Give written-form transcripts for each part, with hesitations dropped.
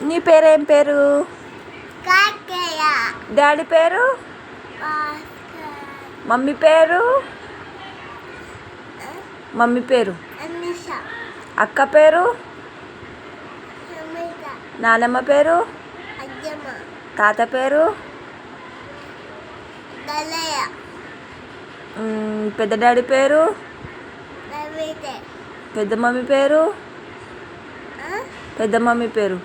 నీ పేరేం పేరు? కాకయ్య. డాడీ పేరు? మమ్మీ పేరు? మమ్మీ పేరు? అనిష. అక్క పేరు? సమిత. నానమ్మ పేరు? అజ్జమ్మ. తాత పేరు? దలయ. పెద్ద డాడీ పేరు? రవితే. పెద్ద మమ్మీ పేరు? పెద్ద మమ్మీ పేరు?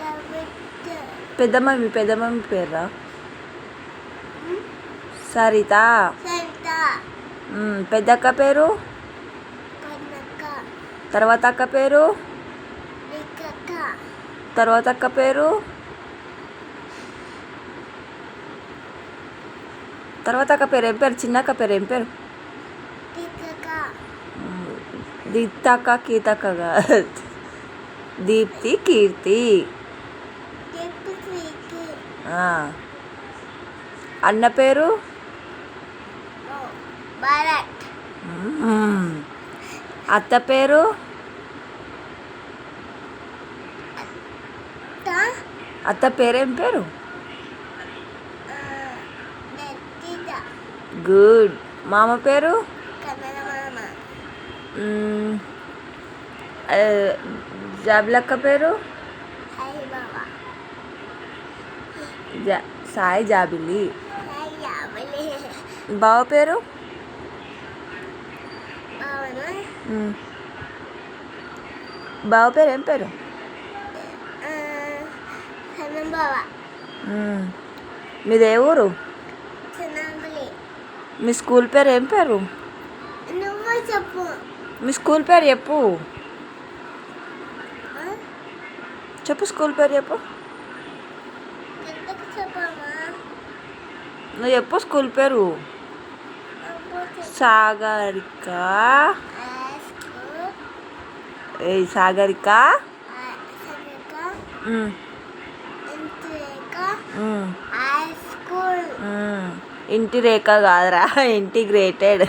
రవితే. పెద్ద మమ్మీ పేరా? సరిత. సంత. పెద్దక్క పేరు? కనక. తర్వాత అక్క పేరు? రికక. తర్వాత అక్క పేరు? తర్వాత అక్క పేరు ఏం పేరు? చిన్నక్క పేరు ఏం పేరు? రికక. దీప్తక్క కీతక్క కాదు. దీప్తి కీర్తి. జెప్పికి. అన్న పేరు? భరత్. అత్త పేరు? అత్త పేరేం పేరు? నెత్తిద. గుడ్. మామ పేరు? కన్నడ మామ. జాబిలక్క పేరు? సాయి బాబా. సాయి జాబిలి. సాయి యాబలి. బావ పేరు? బావనా. బావ పేరు ఏం పేరు? సనం బావ. మీది ఏ ఊరు? సనాబలి. మీ స్కూల్ పేరు ఏం పేరు? నువ్వు చెప్పు. మీ స్కూల్ పేరు చెప్పు. చెప్పు స్కూల్ పేరు చెప్పు. ఎందుకు చెప్పమ్మా? నువ్వు చెప్పు స్కూల్ పేరు. సాగరిక. ఏ సాగరిక? ఇంటి రేఖ కాదురా, ఇంటిగ్రేటెడ్.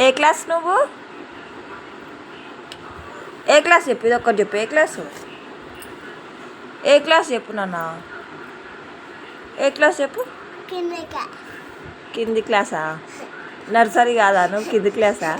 ఏ క్లాస్ నువ్వు? ఏ క్లాస్ చెప్పు, ఇది ఒక్కటి చెప్పు. ఏ క్లాసు? ఏ క్లాస్ చెప్పు నాన్న. ఏ క్లాస్ చెప్పు. కింద. కింది క్లాసా? నర్సరీ కాదా నువ్వు? కింది క్లాసా?